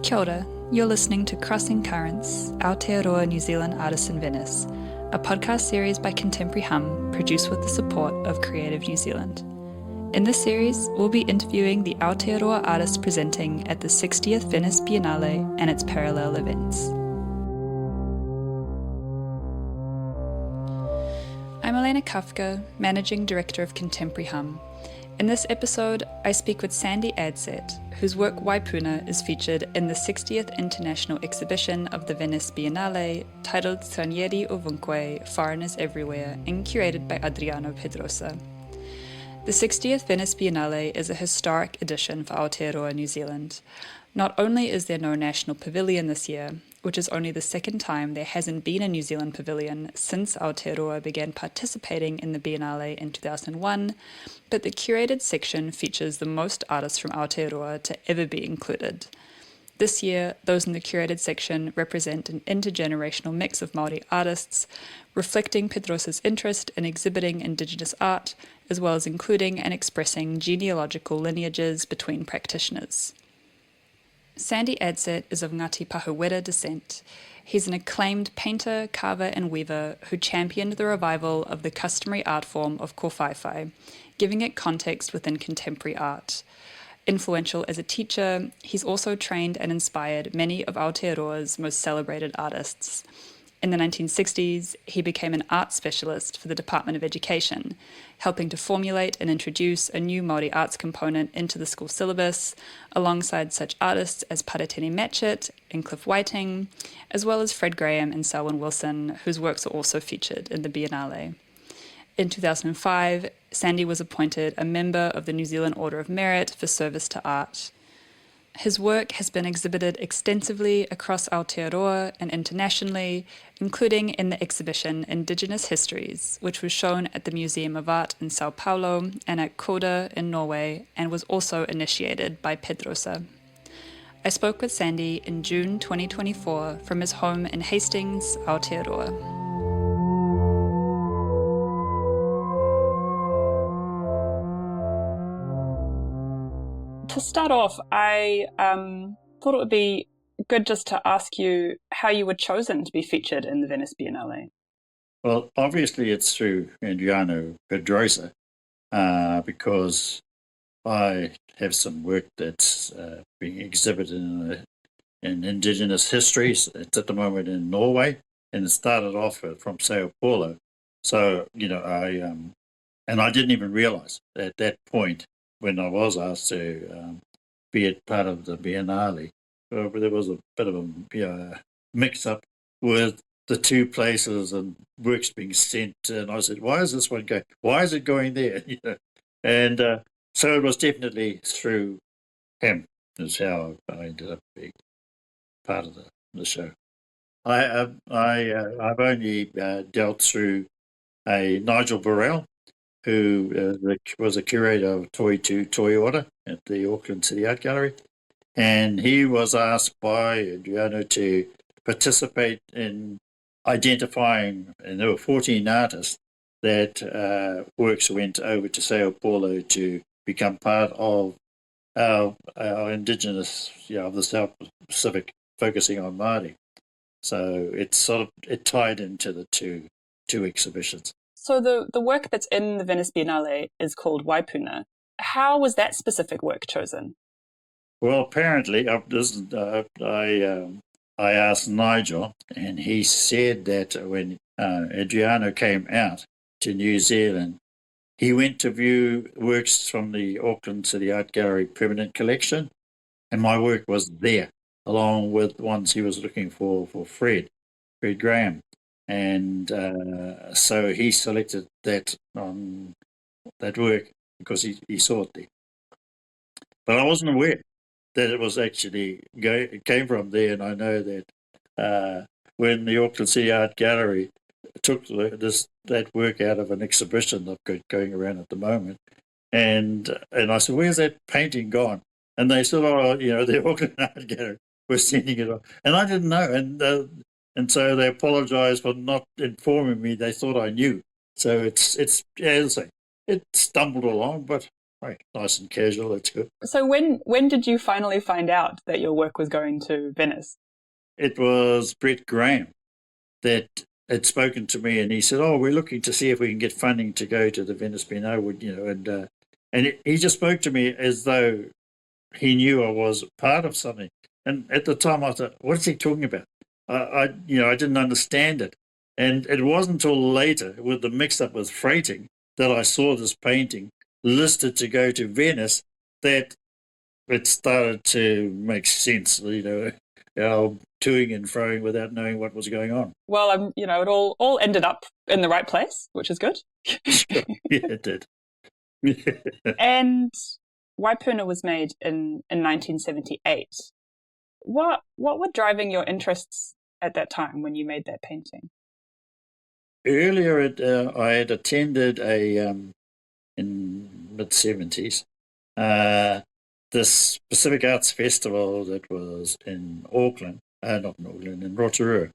Kia ora, you're listening to Crossing Currents, Aotearoa New Zealand Artists in Venice, a podcast series by Contemporary Hum produced with the support of Creative New Zealand. In this series, we'll be interviewing the Aotearoa artists presenting at the 60th Venice Biennale and its parallel events. I'm Elena Kafka, Managing Director of Contemporary Hum. In this episode, I speak with Sandy Adsett, whose work Waipuna is featured in the 60th International Exhibition of the Venice Biennale, titled Stranieri Ovunque, Foreigners Everywhere, and curated by Adriano Pedrosa. The 60th Venice Biennale is a historic edition for Aotearoa New Zealand. Not only is there no national pavilion this year, which is only the second time there hasn't been a New Zealand pavilion since Aotearoa began participating in the Biennale in 2001, but the curated section features the most artists from Aotearoa to ever be included. This year, those in the curated section represent an intergenerational mix of Māori artists, reflecting Pedrosa's interest in exhibiting Indigenous art, as well as including and expressing genealogical lineages between practitioners. Sandy Adsett is of Ngāti Pahauwera descent. He's an acclaimed painter, carver and weaver who championed the revival of the customary art form of kōwhaiwhai, giving it context within contemporary art. Influential as a teacher, he's also trained and inspired many of Aotearoa's most celebrated artists. In the 1960s, he became an art specialist for the Department of Education, helping to formulate and introduce a new Māori arts component into the school syllabus, alongside such artists as Paratini Matchett and Cliff Whiting, as well as Fred Graham and Selwyn Wilson, whose works are also featured in the Biennale. In 2005, Sandy was appointed a member of the New Zealand Order of Merit for service to art. His work has been exhibited extensively across Aotearoa and internationally, including in the exhibition Indigenous Histories, which was shown at the Museum of Art in Sao Paulo and at Koda in Norway, and was also initiated by Pedrosa. I spoke with Sandy in June 2024 from his home in Hastings, Aotearoa. To start off, I thought it would be good just to ask you how you were chosen to be featured in the Venice Biennale. Well, obviously it's through Adriano Pedrosa, because I have some work that's being exhibited in Indigenous histories. It's at the moment in Norway, and it started off from Sao Paulo. So, I didn't even realize at that point, when I was asked to be a part of the Biennale, there was a bit of a mix-up with the two places and works being sent. And I said, why is this one going? Why is it going there? And so it was definitely through him is how I ended up being part of the show. I've only dealt through a Nigel Burrell, who was a curator of Toi to Toi Ora at the Auckland City Art Gallery. And he was asked by Adriano to participate in identifying, and there were 14 artists that works went over to Sao Paulo to become part of our Indigenous, of the South Pacific, focusing on Māori. So it tied into the two exhibitions. So the work that's in the Venice Biennale is called Waipuna. How was that specific work chosen? Well, apparently, I asked Nigel, and he said that when Adriano came out to New Zealand, he went to view works from the Auckland City Art Gallery permanent collection, and my work was there, along with ones he was looking for Fred Graham. And so he selected that work because he saw it there. But I wasn't aware that it was actually it came from there. And I know that when the Auckland City Art Gallery took that work out of an exhibition they've got going around at the moment, and I said, "Where's that painting gone?" And they said, "Oh, the Auckland Art Gallery was sending it on," and I didn't know. And so they apologised for not informing me. They thought I knew. So it's as I say, it stumbled along, but right, nice and casual. That's good. So when did you finally find out that your work was going to Venice? It was Brett Graham that had spoken to me, and he said, "Oh, we're looking to see if we can get funding to go to the Venice Biennale." And he just spoke to me as though he knew I was part of something. And at the time, I thought, "What is he talking about?" I didn't understand it, and it wasn't until later, with the mix-up with freighting, that I saw this painting listed to go to Venice, that it started to make sense. Toing and froing without knowing what was going on. Well, it all ended up in the right place, which is good. Sure. Yeah, it did. And Waipuna was made in 1978. What were driving your interests at that time when you made that painting? Earlier, I had attended in mid-70s this Pacific Arts Festival that was in Auckland, not in Auckland, in Rotorua.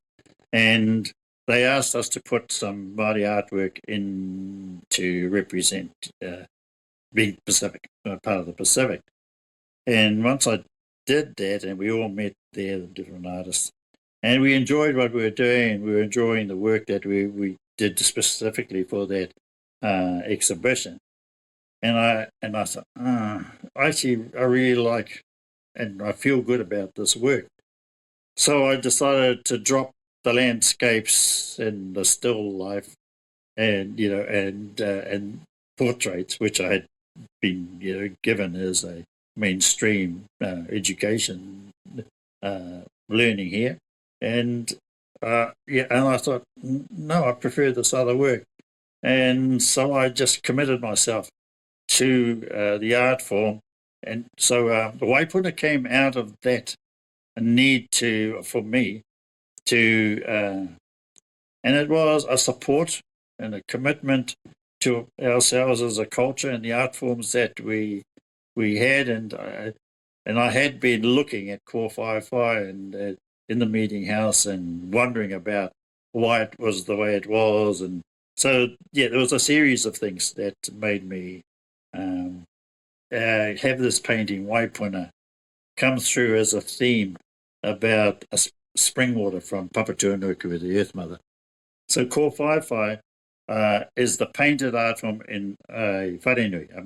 And they asked us to put some Māori artwork in to represent being Pacific, part of the Pacific. And once I did that, and we all met there, the different artists, and we enjoyed what we were doing. We were enjoying the work that we did specifically for that exhibition. And I thought, I really like, and I feel good about this work. So I decided to drop the landscapes and the still life, and portraits, which I had been given as a mainstream education learning here, and I thought, no, I prefer this other work, and so I just committed myself to the art form, and so the Waipuna came out of that need for me to, and it was a support and a commitment to ourselves as a culture and the art forms that we had, and I had been looking at kōwhaiwhai and in the meeting house and wondering about why it was the way it was, and so there was a series of things that made me have this painting Waipuna come through as a theme about spring water from Papatūānuku, the Earth Mother. So kōwhaiwhai is the painted art form in a wharenui, a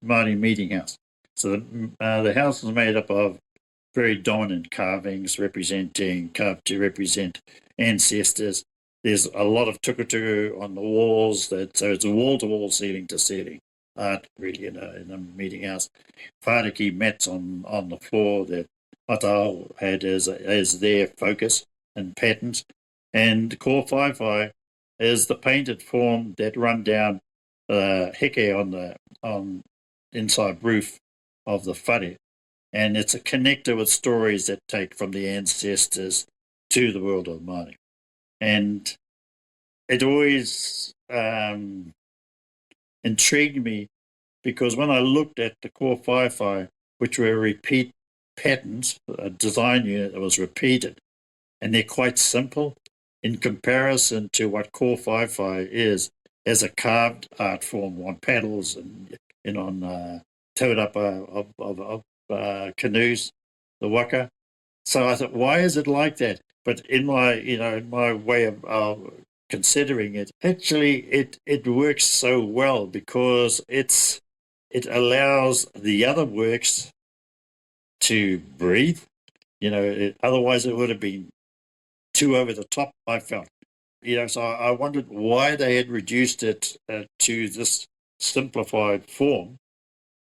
Māori meeting house. So the house is made up of very dominant carvings carved to represent ancestors. There's a lot of tukutuku on the walls, so it's a wall-to-wall, ceiling-to-ceiling art, really, in a meeting house. Whāriki mats on the floor that Aotearoa had as their focus and patterns. And kōwhaiwhai is the painted form that run down the heke on inside roof of the whare. And it's a connector with stories that take from the ancestors to the world of Māori. And it always intrigued me, because when I looked at the kōwhaiwhai, which were repeat patterns, a design unit that was repeated, and they're quite simple in comparison to what kōwhaiwhai is as a carved art form on paddles and on tauirapa of canoes, the waka. So I thought, why is it like that? But in my way of considering it, actually it works so well, because it allows the other works to breathe. Otherwise it would have been too over the top, I felt. So I wondered why they had reduced it to this simplified form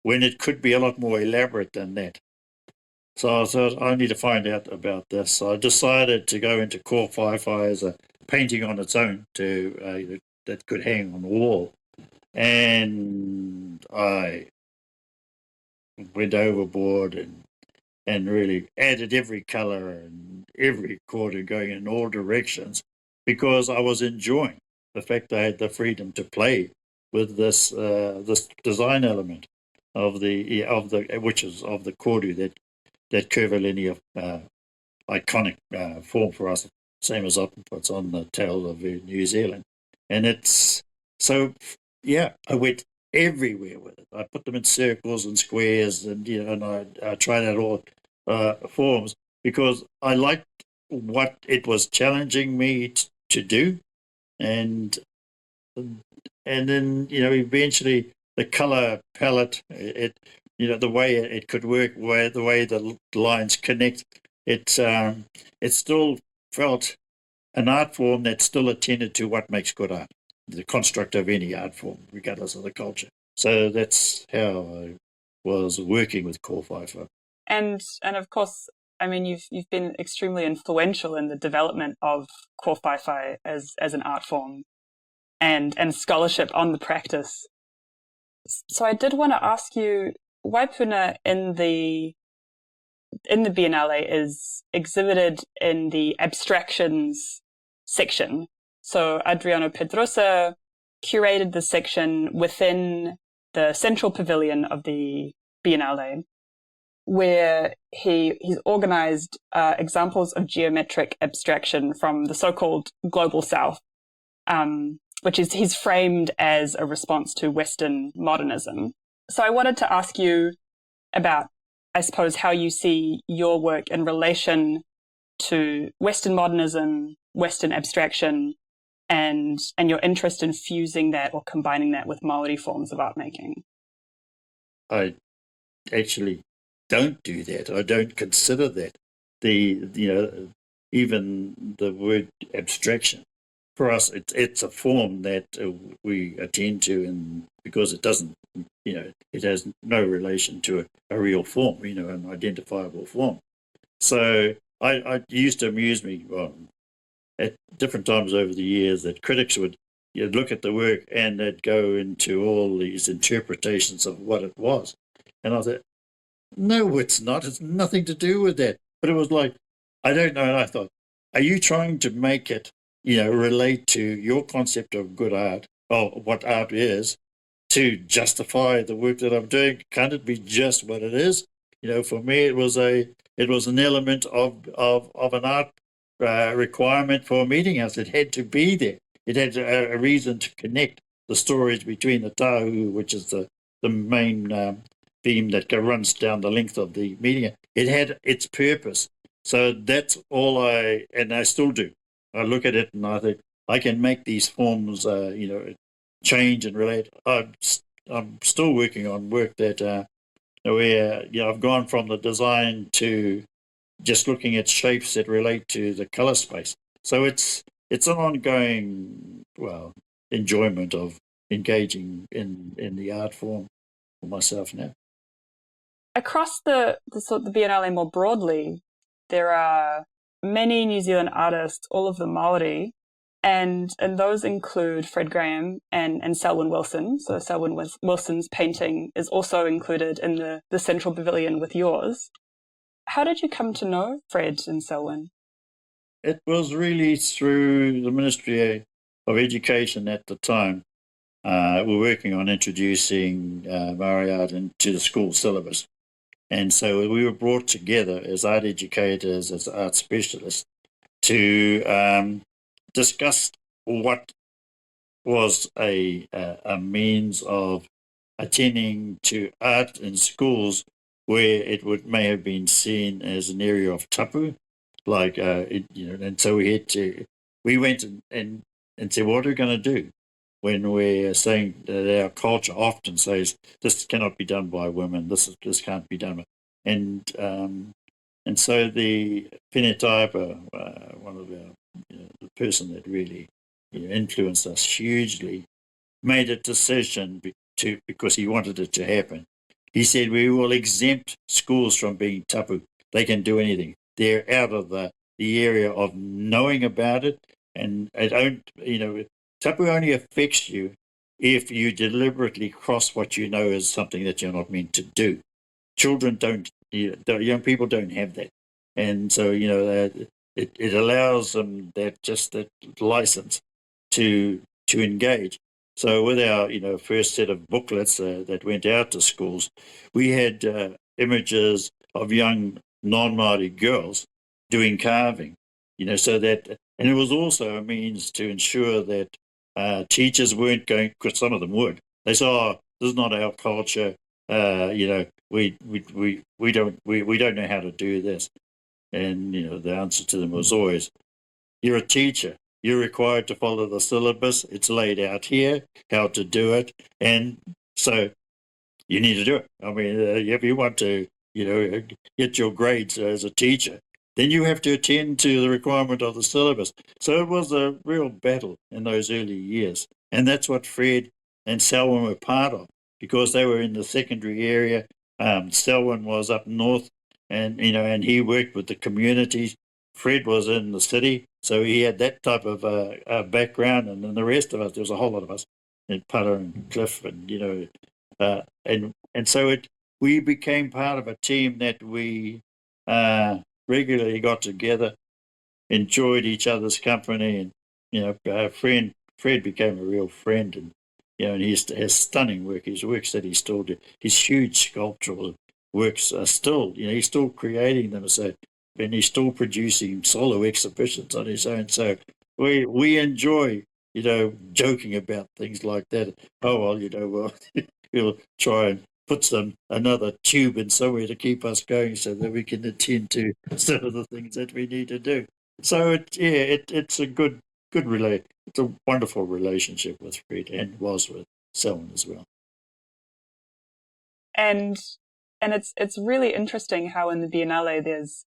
when it could be a lot more elaborate than that. So I thought, I need to find out about this. So I decided to go into kōwhaiwhai as a painting on its own that could hang on the wall. And I went overboard and really added every colour and every quarter, going in all directions, because I was enjoying the fact I had the freedom to play with this design element of the koru, that curvilinear iconic form for us, same as what's on the tail of New Zealand. And it's so, I went everywhere with it. I put them in circles and squares, and and I tried out all forms because I liked what it was challenging me to do, and then eventually the color palette, the way it could work, the way the lines connect, it still felt an art form that still attended to what makes good art, the construct of any art form, regardless of the culture. So that's how I was working with kōwhaiwhai. And of course, I mean, you've been extremely influential in the development of kōwhaiwhai as an art form and scholarship on the practice. So I did want to ask you, Waipuna in the Biennale is exhibited in the abstractions section. So Adriano Pedrosa curated the section within the central pavilion of the Biennale, where he's organized examples of geometric abstraction from the so-called Global South, which is he's framed as a response to Western modernism. So I wanted to ask you about, I suppose, how you see your work in relation to Western modernism, Western abstraction, and your interest in fusing that or combining that with Māori forms of art making. I actually don't do that. I don't consider that even the word abstraction for us. It's a form that we attend to, and because it doesn't, it has no relation to a real form, an identifiable form. So I used to amuse me at different times over the years that critics would look at the work and they'd go into all these interpretations of what it was. And I thought, no, it's not. It's nothing to do with that. But it was like, I don't know. And I thought, are you trying to make it, relate to your concept of good art, or what art is, to justify the work that I'm doing? Can't it be just what it is? For me, it was an element of an art requirement for a meeting house. It had to be there. It had a reason to connect the stories between the tahu, which is the main theme that runs down the length of the meeting. It had its purpose. So that's all I still do. I look at it and I think I can make these forms, change and relate. I'm still working on work that where I've gone from the design to just looking at shapes that relate to the color space. So it's an ongoing enjoyment of engaging in the art form for myself now. Across the Biennale more broadly, there are many New Zealand artists, all of them Māori, and those include Fred Graham and Selwyn Wilson. So Selwyn Wilson's painting is also included in the central pavilion with yours. How did you come to know Fred and Selwyn? It was really through the Ministry of Education at the time. We're working on introducing Māori art into the school syllabus. And so we were brought together as art educators, as art specialists, to discuss what was a means of attending to art in schools where it may have been seen as an area of tapu, and so we went and said, what are we going to do when we're saying that our culture often says this cannot be done by women, this can't be done, and so the Whenetaipa, one of the person that really influenced us hugely, made a decision because he wanted it to happen. He said, we will exempt schools from being tapu. They can do anything. They're out of the area of knowing about it, and tapu only affects you if you deliberately cross what you know as something that you're not meant to do. Children don't, young people don't have that. And so, it allows them that license to engage. So with our, first set of booklets that went out to schools, we had images of young non-Māori girls doing carving, so that, and it was also a means to ensure that teachers weren't going, because some of them would. They saw, This is not our culture. We don't know how to do this. And the answer to them was always, "You're a teacher. You're required to follow the syllabus. It's laid out here how to do it, and so you need to do it. I mean, if you want to, get your grades as a teacher, then you have to attend to the requirement of the syllabus." So it was a real battle in those early years. And that's what Fred and Selwyn were part of, because they were in the secondary area. Selwyn was up north, and he worked with the communities. Fred was in the city, so he had that type of background. And then the rest of us, there was a whole lot of us in Putter and Cliff, and, and so we became part of a team that we regularly got together, enjoyed each other's company, and Fred became a real friend, and he has stunning work. His works that he still do, his huge sculptural works are still, he's still creating them. So, and he's still producing solo exhibitions on his own. So we enjoy, joking about things like that. Oh well, we'll try and put another tube in somewhere to keep us going, so that we can attend to some of the things that we need to do. So it's a good it's a wonderful relationship with Fred, and was with Selwyn as well. And it's really interesting how in the Biennale there's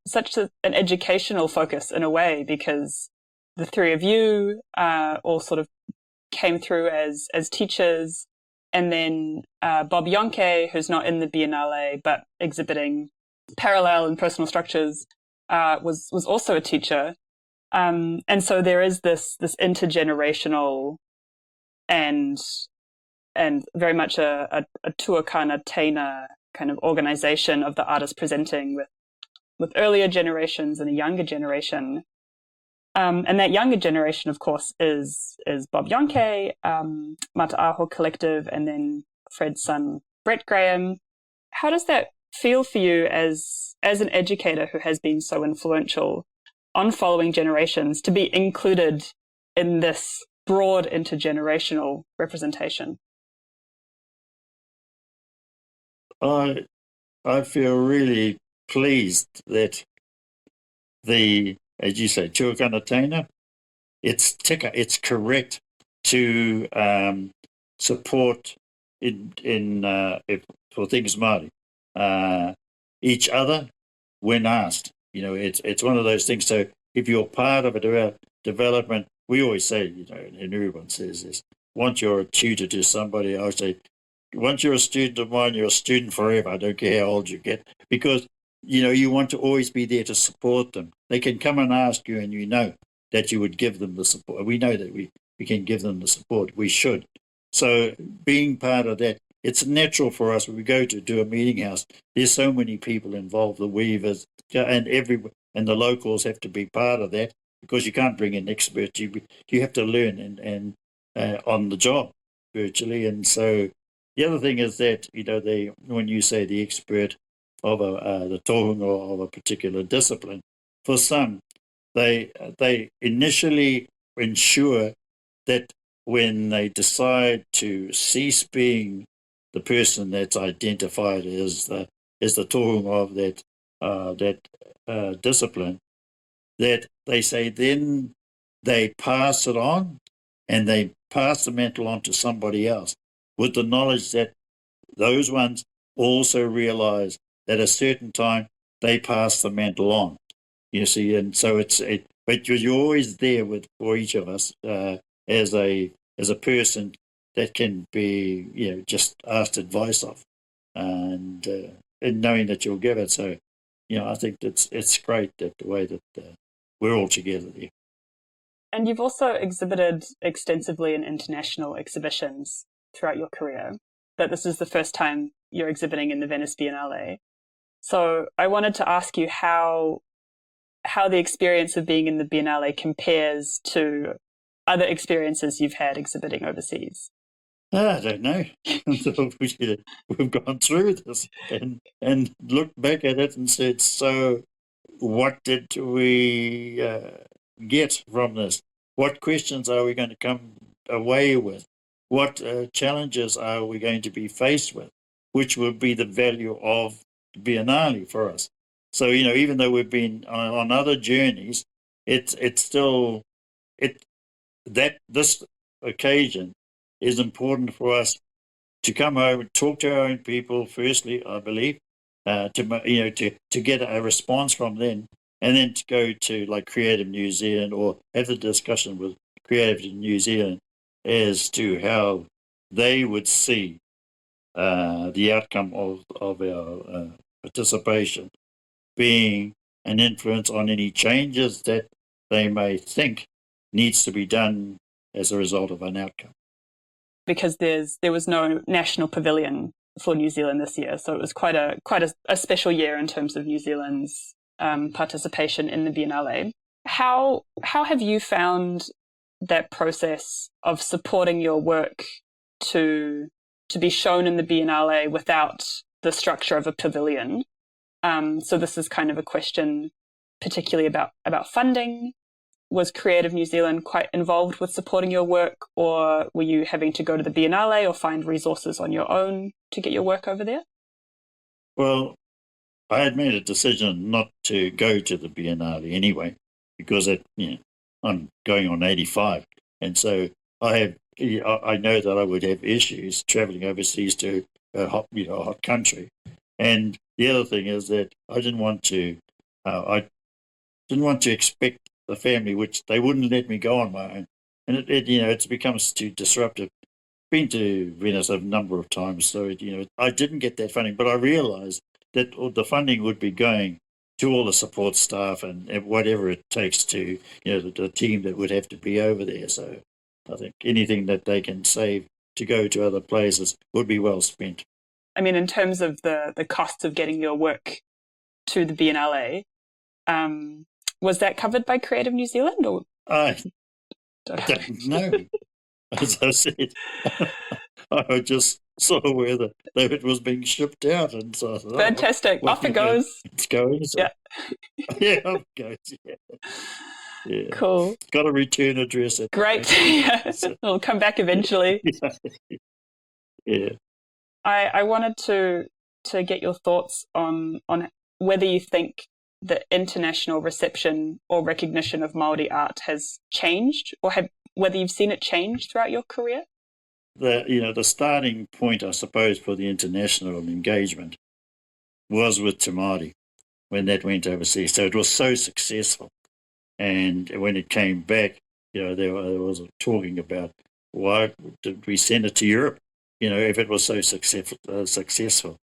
such an educational focus in a way, because the three of you all sort of came through as teachers, and then Bob Yonke, who's not in the Biennale but exhibiting parallel and personal structures, was also a teacher, and so there is this intergenerational and very much a tuakana tēnā kind of organization of the artists presenting with earlier generations and a younger generation. And that younger generation, of course, is Bob Yonke, Mataaho Collective, and then Fred's son, Brett Graham. How does that feel for you as an educator who has been so influential on following generations, to be included in this broad intergenerational representation? I feel really pleased that as you say, tuakana tēnā, it's correct to support for things Māori each other when asked. It's one of those things. So if you're part of a development, we always say, and everyone says this: once you're a tutor to somebody, I say, once you're a student of mine, you're a student forever. I don't care how old you get, because you want to always be there to support them. They can come and ask you, and that you would give them the support. We know that we can give them the support. We should. So being part of that, it's natural for us when we go to do a meeting house. There's so many people involved, the weavers and the locals have to be part of that, because you can't bring in experts. You have to learn and on the job virtually. And so the other thing is that when you say the expert of the tohunga of a particular discipline, for some, they initially ensure that when they decide to cease being the person that's identified as the tohunga of that discipline, that they say then they pass it on, and they pass the mantle on to somebody else, with the knowledge that those ones also realize that at a certain time they pass the mantle on. You see, and so but you're always there for each of us as a person that can be just asked advice of, and knowing that you'll give it. So I think it's great that the way that we're all together there. And you've also exhibited extensively in international exhibitions throughout your career, but this is the first time you're exhibiting in the Venice Biennale. So I wanted to ask you how the experience of being in the Biennale compares to other experiences you've had exhibiting overseas. I don't know. We've gone through this and looked back at it and said, so what did we get from this? What questions are we going to come away with? what challenges are we going to be faced with, which will be the value of Biennale for us. So, even though we've been on other journeys, it's still that this occasion is important for us to come home and talk to our own people. Firstly, I believe, to get a response from them, and then to go to like Creative New Zealand or have the discussion with Creative New Zealand as to how they would see the outcome of our participation being an influence on any changes that they may think needs to be done as a result of an outcome. Because there was no national pavilion for New Zealand this year, so it was quite a special year in terms of New Zealand's participation in the Biennale. How have you found that process of supporting your work to be shown in the Biennale without the structure of a pavilion? So this is kind of a question particularly about funding. Was Creative New Zealand quite involved with supporting your work, or were you having to go to the Biennale or find resources on your own to get your work over there? Well, I had made a decision not to go to the Biennale anyway, because I'm going on 85, and so I know that I would have issues traveling overseas to a hot country, and the other thing is that I didn't want to expect the family, which they wouldn't let me go on my own, and it's become too disruptive. Been to Venice a number of times, so I didn't get that funding, but I realised that the funding would be going to all the support staff and whatever it takes to the team that would have to be over there. So I think anything that they can save to go to other places would be well spent. I mean, in terms of the cost of getting your work to the Biennale, was that covered by Creative New Zealand? Or I don't know. As I said, I just saw where it was being shipped out, and so I thought, fantastic, off it goes. It's going. So. Yeah, yeah, off it goes. Yeah. Cool. Got a return address. Great. Yeah, so. It'll come back eventually. Yeah. I wanted to get your thoughts on whether you think the international reception or recognition of Māori art has changed, or whether you've seen it change throughout your career. The starting point, I suppose, for the international engagement was with Te Māori when that went overseas. So it was so successful, and when it came back, there was talking about why did we send it to Europe? If it was so successful,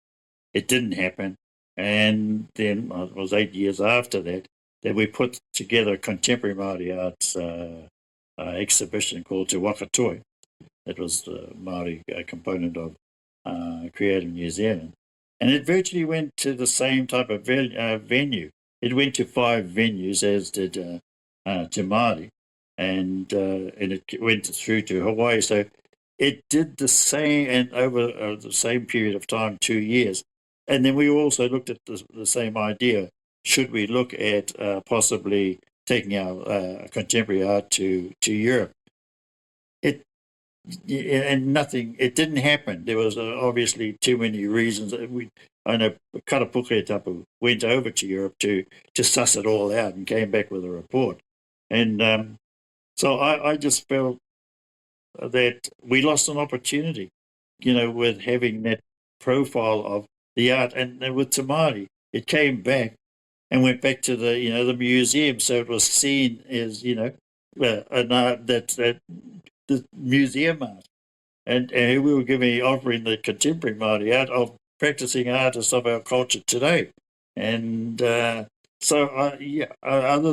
it didn't happen. And then it was 8 years after that we put together a contemporary Māori arts exhibition called Te Wakatoi. It was the Māori component of Creative New Zealand. And it virtually went to the same type of venue. It went to 5 venues, as did Te Māori, and it went through to Hawaii. So it did the same, and over the same period of time, 2 years. And then we also looked at the same idea. Should we look at possibly taking our contemporary art to Europe? It didn't happen. There was obviously too many reasons. I know Karapuketapu went over to Europe to suss it all out and came back with a report. And so I just felt that we lost an opportunity, with having that profile of the art. And with Te Māori, it came back and went back to the museum. So it was seen as, an art that the museum art. And we were offering the contemporary Māori art of practicing artists of our culture today. And other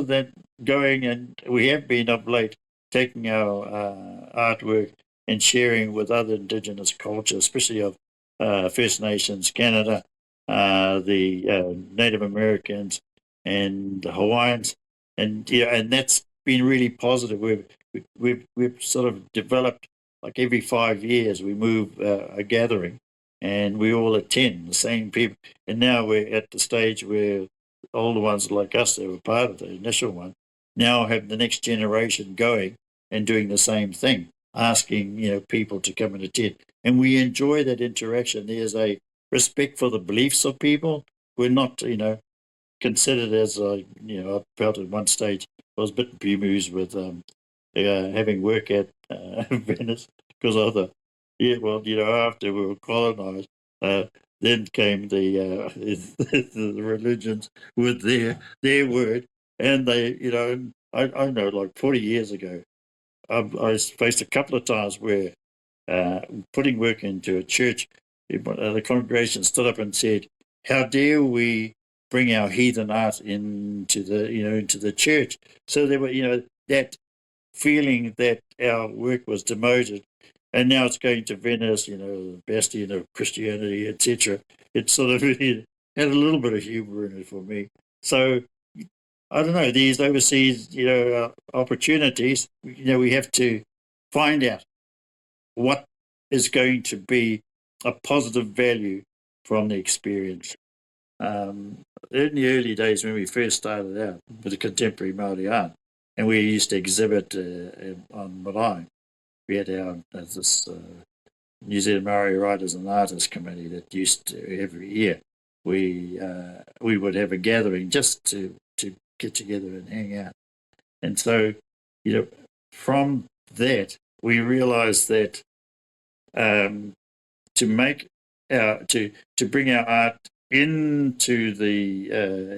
than going, and we have been of late taking our artwork and sharing with other Indigenous cultures, especially of First Nations, Canada, the Native Americans, and the Hawaiians, and that's been really positive. We've sort of developed, like every 5 years we move a gathering, and we all attend the same people. And now we're at the stage where all the ones like us that were part of the initial one now have the next generation going and doing the same thing. asking, people to come and attend. And we enjoy that interaction. There's a respect for the beliefs of people. We're not, considered as, I felt at one stage, I was a bit bemused with having work at Venice because of after we were colonized, then came the religions with their word, and they, I know, like 40 years ago, I faced a couple of times where putting work into a church, the congregation stood up and said, "How dare we bring our heathen art into the church?" So there were, that feeling that our work was demoted, and now it's going to Venice, the bastion of Christianity, etc. It sort of had a little bit of humour in it for me. So I don't know, these overseas, opportunities, we have to find out what is going to be a positive value from the experience. In the early days when we first started out with the contemporary Māori art, and we used to exhibit on Marae, we had this New Zealand Māori Writers and Artists Committee that used to, every year, we would have a gathering just to get together and hang out. And so, from that, we realised that to make to bring our art into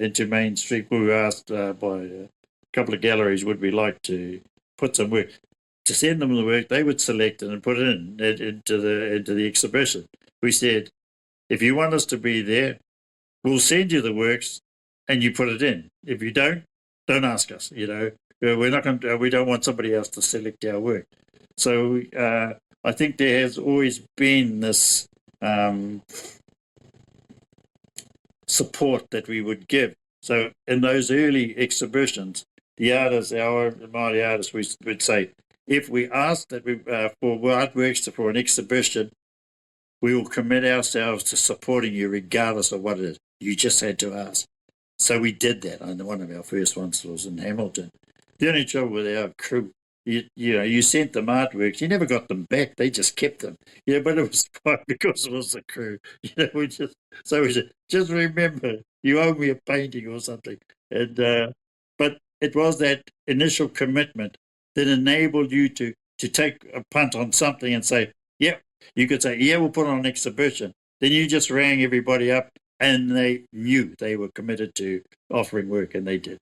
into Main Street, we were asked by a couple of galleries, would we like to put some work, to send them the work. They would select it and put it into the exhibition. We said, if you want us to be there, we'll send you the works and you put it in. If you don't ask us. We're not going to, we don't want somebody else to select our work. So I think there has always been this support that we would give. So in those early exhibitions, the artists, our Māori artists, we would say, if we ask that we for artworks for an exhibition, we will commit ourselves to supporting you regardless of what it is. You just had to ask. So we did that. And one of our first ones was in Hamilton. The only trouble with our crew, you sent them artworks, you never got them back. They just kept them. But it was fine because it was the crew. We said, just remember, you owe me a painting or something. And but it was that initial commitment that enabled you to take a punt on something and say, yeah, you could say, yeah, we'll put on an exhibition. Then you just rang everybody up and they knew they were committed to offering work, and they did.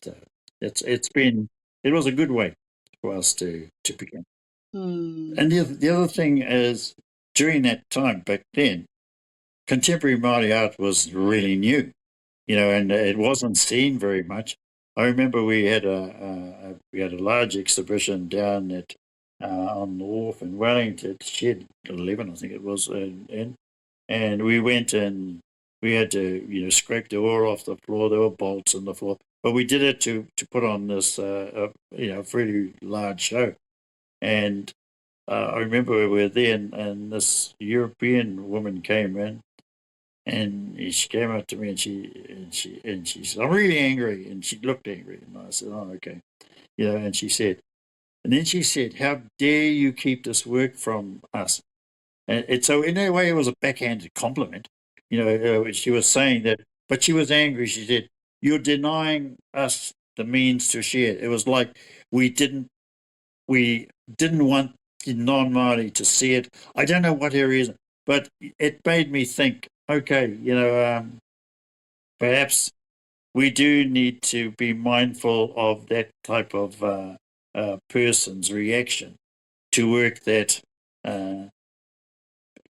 So it was a good way for us to begin. And the other thing is, during that time back then, contemporary Māori art was really new, and it wasn't seen very much. I remember we had a large exhibition down at on the wharf in Wellington, Shed 11, I think it was, and we went and we had to scrape the ore off the floor. There were bolts in the floor, but we did it to put on this pretty large show. And I remember we were there, and this European woman came in, and she came up to me and she said, "I'm really angry," and she looked angry, and I said, "Oh, okay," and then she said, "How dare you keep this work from us?" And so in a way, it was a backhanded compliment. She was saying that, but she was angry. She said, "You're denying us the means to share." It was like we didn't want the non-Māori to see it. I don't know what her reason, but it made me think, okay, perhaps we do need to be mindful of that type of person's reaction to work that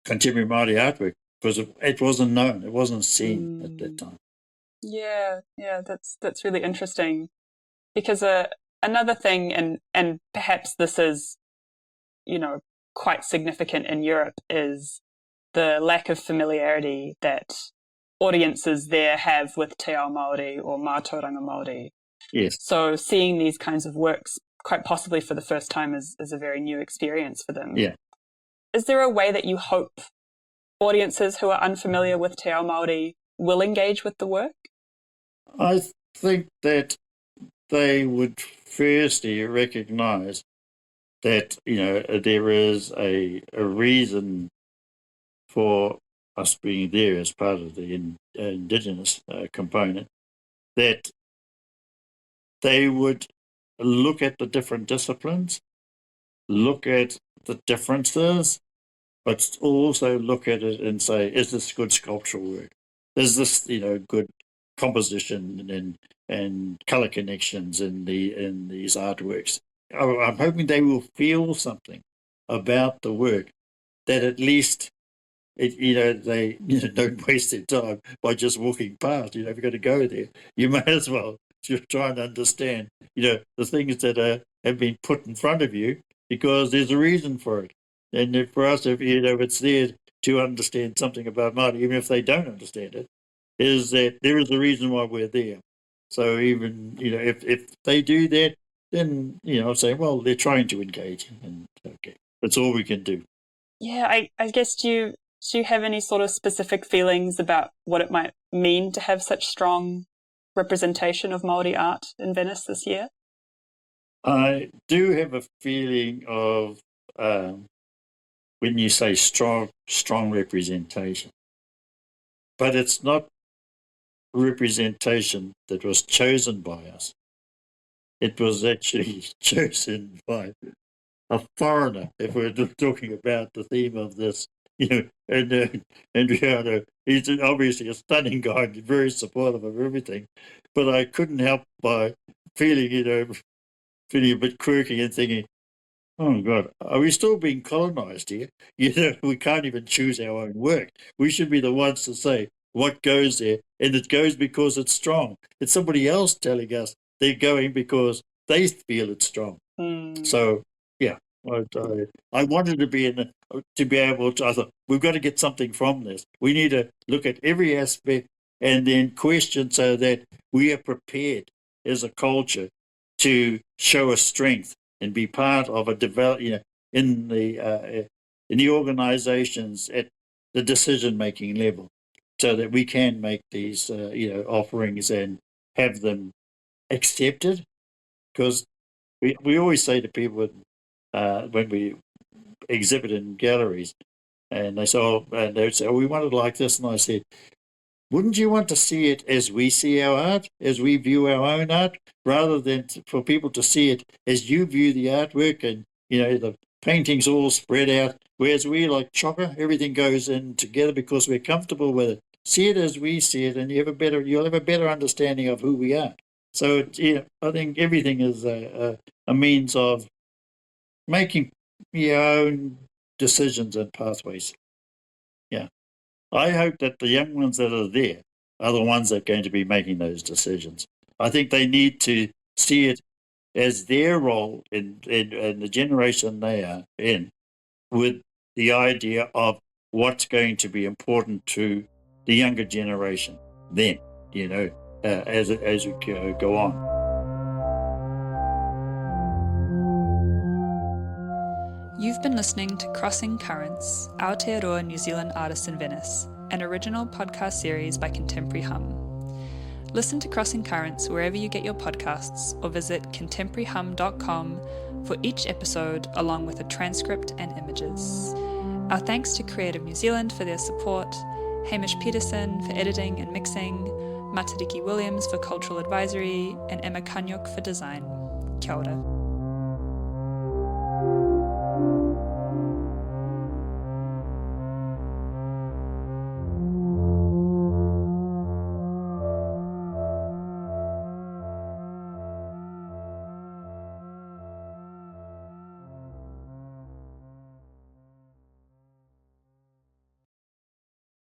contemporary Māori artwork, because it wasn't known, it wasn't seen at that time. Yeah, that's really interesting, because another thing, and perhaps this is, quite significant in Europe, is the lack of familiarity that audiences there have with te ao Māori or mātauranga Māori. Yes. So seeing these kinds of works quite possibly for the first time is a very new experience for them. Yeah. Is there a way that you hope audiences who are unfamiliar with te ao Māori will engage with the work? I think that they would firstly recognise that, there is a reason for us being there as part of the Indigenous component, that they would look at the different disciplines, look at the differences, but also look at it and say, is this good sculptural work? Is this, good composition and color connections in these artworks? I'm hoping they will feel something about the work, that at least they don't waste their time by just walking past. If you're going to go there, you may as well just try and understand, the things that have been put in front of you, because there's a reason for it. And for us, if it's there to understand something about Māori, even if they don't understand it, is that there is a reason why we're there. So even if they do that, then I'll say, well, they're trying to engage, and okay, that's all we can do. Yeah, I guess do you have any sort of specific feelings about what it might mean to have such strong representation of Māori art in Venice this year? I do have a feeling of when you say strong representation, but it's not representation that was chosen by us. It was actually chosen by a foreigner, if we're talking about the theme of this, and Rihanna, he's obviously a stunning guy and very supportive of everything, but I couldn't help by feeling a bit quirky and thinking, oh God, are we still being colonized here? We can't even choose our own work. We should be the ones to say what goes there, and it goes because it's strong. It's somebody else telling us they're going because they feel it's strong. So, yeah, I wanted to be able to. I thought, we've got to get something from this. We need to look at every aspect and then question, so that we are prepared as a culture to show a strength and be part of a in the organisations at the decision-making level, so that we can make these offerings and have them accepted. Because we always say to people when we exhibit in galleries, and they would say, we want it like this, and I said, wouldn't you want to see it as we see our art, as we view our own art, rather than for people to see it as you view the artwork, and the paintings all spread out, whereas we like chocker, everything goes in together because we're comfortable with it. See it as we see it, and you'll have a better understanding of who we are. So I think everything is a means of making your own decisions and pathways. Yeah. I hope that the young ones that are there are the ones that are going to be making those decisions. I think they need to see it as their role in the generation they are in, with the idea of what's going to be important to the younger generation then, as we go on. You've been listening to Crossing Currents, Aotearoa New Zealand Artists in Venice, an original podcast series by Contemporary Hum. Listen to Crossing Currents wherever you get your podcasts, or visit contemporaryhum.com for each episode, along with a transcript and images. Our thanks to Creative New Zealand for their support, Hamish Peterson for editing and mixing, Matariki Williams for cultural advisory, and Emma Kanyuk for design. Kia ora.